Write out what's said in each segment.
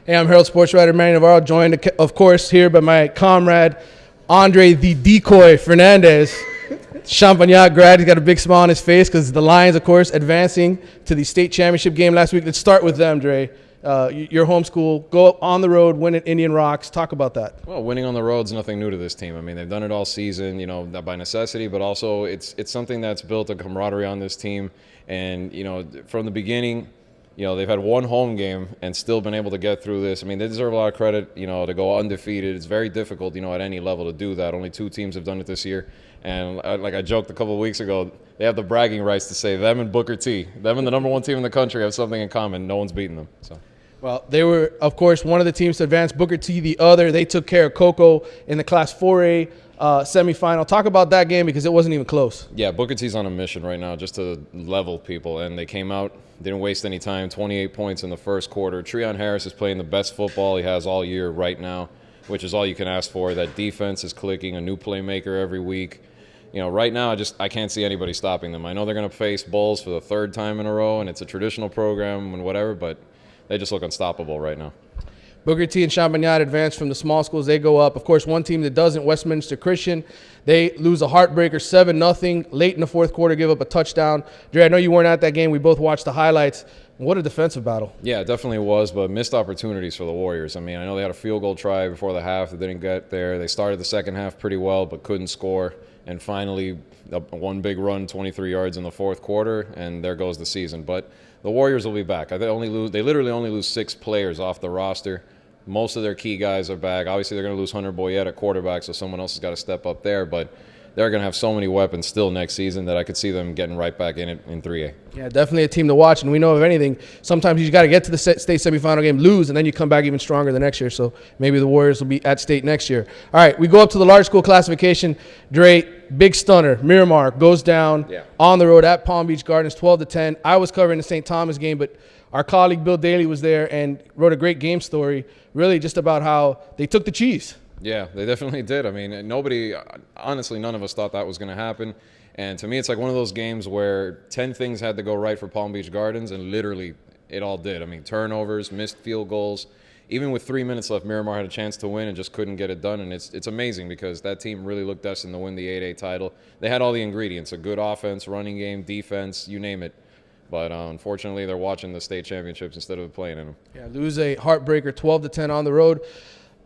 Hey, I'm Herald sports writer Manny Navarro, joined, of course, here by my comrade, Andre the Decoy Fernandez. Champagnat grad, he's got a big smile on his face because the Lions, of course, advancing to the state championship game last week. Let's start with them, Dre. Your home school, go on the road, win at Indian Rocks. Talk about that. Well, winning on the road is nothing new to this team. I mean, they've done it all season, not by necessity, but also it's something that's built a camaraderie on this team. And, from the beginning, they've had one home game and still been able to get through this. I mean, they deserve a lot of credit, to go undefeated. It's very difficult, at any level to do that. Only 2 teams have done it this year. And like I joked a couple of weeks ago, they have the bragging rights to say them and Booker T, them and the number 1 team in the country have something in common. No one's beaten them. So. Well, they were, of course, one of the teams to advance, Booker T the other. They took care of Coco in the Class 4A semifinal. Talk about that game because it wasn't even close. Yeah, Booker T's on a mission right now just to level people, and they came out, didn't waste any time, 28 points in the first quarter. Treon Harris is playing the best football he has all year right now, which is all you can ask for. That defense is clicking, a new playmaker every week. Right now, I can't see anybody stopping them. I know they're going to face Bulls for the 3rd time in a row, and it's a traditional program and whatever, but they just look unstoppable right now. Booker T and Champagnat advance from the small schools. They go up. Of course, one team that doesn't, Westminster Christian, they lose a heartbreaker 7-0. Late in the fourth quarter, give up a touchdown. Dre, I know you weren't at that game. We both watched the highlights. What a defensive battle. Yeah, it definitely was, but missed opportunities for the Warriors. I mean, I know they had a field goal try before the half. They didn't get there. They started the second half pretty well, but couldn't score. And finally, one big run, 23 yards in the fourth quarter, and there goes the season. But the Warriors will be back. They literally only lose 6 players off the roster. Most of their key guys are back. Obviously, they're going to lose Hunter Boyette at quarterback, so someone else has got to step up there. But they're going to have so many weapons still next season that I could see them getting right back in it in 3A. Yeah, definitely a team to watch. And we know, if anything, sometimes you got to get to the state semifinal game, lose, and then you come back even stronger the next year. So maybe the Warriors will be at state next year. All right, we go up to the large school classification. Dre, big stunner. Miramar goes down on the road at Palm Beach Gardens, 12-10. I was covering the St. Thomas game, but our colleague Bill Daly was there and wrote a great game story, really just about how they took the cheese. Yeah, they definitely did. I mean, honestly, none of us thought that was going to happen. And to me, it's like one of those games where 10 things had to go right for Palm Beach Gardens, and literally it all did. I mean, turnovers, missed field goals. Even with 3 minutes left, Miramar had a chance to win and just couldn't get it done. And it's amazing because that team really looked destined to win the 8A title. They had all the ingredients, a good offense, running game, defense, you name it. But unfortunately, they're watching the state championships instead of playing in them. Yeah, lose a heartbreaker 12-10 on the road.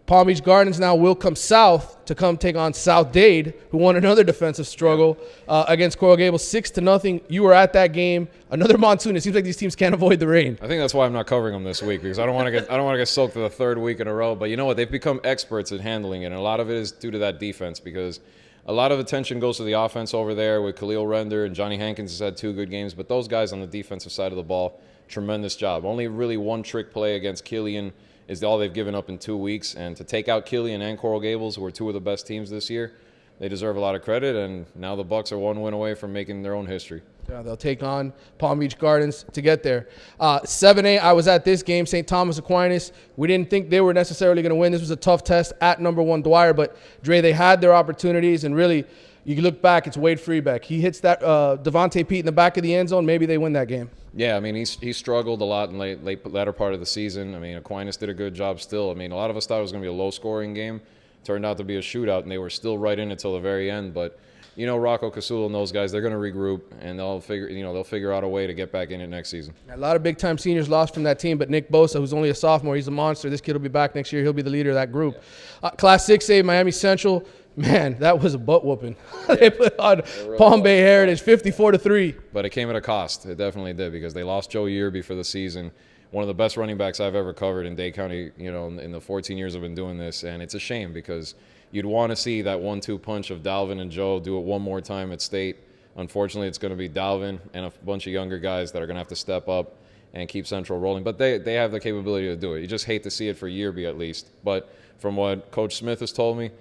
Palm Beach Gardens now will come south to come take on South Dade, who won another defensive struggle against Coral Gables, 6-0. You were at that game. Another monsoon. It seems like these teams can't avoid the rain. I think that's why I'm not covering them this week because I don't want to get soaked for the 3rd week in a row. But you know what? They've become experts at handling it, and a lot of it is due to that defense because a lot of attention goes to the offense over there with Khalil Render and Johnny Hankins has had 2 good games. But those guys on the defensive side of the ball, tremendous job. Only really one trick play against Killian is all they've given up in 2 weeks. And to take out Killian and Coral Gables, who are 2 of the best teams this year, they deserve a lot of credit. And now the Bucks are 1 win away from making their own history. Yeah, they'll take on Palm Beach Gardens to get there. 7A, I was at this game, St. Thomas Aquinas. We didn't think they were necessarily going to win. This was a tough test at number 1 Dwyer. But, Dre, they had their opportunities. And really, you look back, it's Wade Freebeck. He hits that Devontae Pete in the back of the end zone. Maybe they win that game. Yeah, I mean, he struggled a lot in latter part of the season. I mean, Aquinas did a good job still. I mean, a lot of us thought it was going to be a low-scoring game. Turned out to be a shootout, and they were still right in it till the very end. But, Rocco Casullo and those guys, they're going to regroup, and they'll figure out a way to get back in it next season. A lot of big-time seniors lost from that team, but Nick Bosa, who's only a sophomore, he's a monster. This kid will be back next year. He'll be the leader of that group. Class 6A, Miami Central. Man, that was a butt whooping. They put on Palm Bay Heritage 54-3. But it came at a cost. It definitely did because they lost Joe Yearby for the season. One of the best running backs I've ever covered in Dade County, in the 14 years I've been doing this. And it's a shame because you'd want to see that 1-2 punch of Dalvin and Joe do it one more time at state. Unfortunately, it's going to be Dalvin and a bunch of younger guys that are going to have to step up and keep Central rolling. But they have the capability to do it. You just hate to see it for Yearby at least. But from what Coach Smith has told me,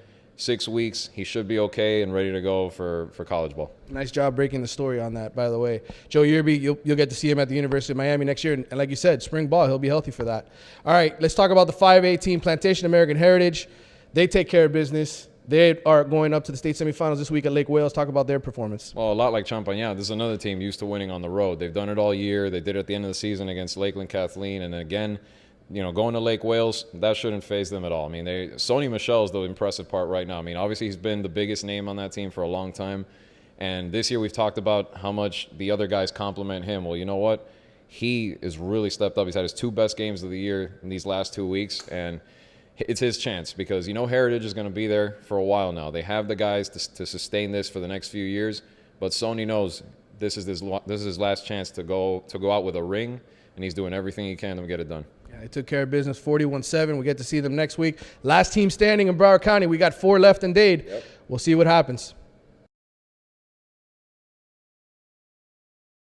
6 weeks, he should be okay and ready to go for college ball. Nice job breaking the story on that, by the way. Joe Yearby, you'll get to see him at the University of Miami next year. And like you said, spring ball, he'll be healthy for that. All right, let's talk about the 5A team, Plantation American Heritage. They take care of business. They are going up to the state semifinals this week at Lake Wales. Talk about their performance. Well, a lot like Champagnat. This is another team used to winning on the road. They've done it all year. They did it at the end of the season against Lakeland Kathleen. And again, going to Lake Wales, that shouldn't faze them at all. I mean, Sony Michel is the impressive part right now. I mean, obviously he's been the biggest name on that team for a long time. And this year we've talked about how much the other guys compliment him. Well, you know what? He has really stepped up. He's had his 2 best games of the year in these last 2 weeks. And it's his chance because, Heritage is going to be there for a while now. They have the guys to sustain this for the next few years. But Sony knows this is his last chance to go out with a ring. And he's doing everything he can to get it done. Yeah, they took care of business 41-7. We get to see them next week. Last team standing in Broward County. We got 4 left in Dade. Yep. We'll see what happens.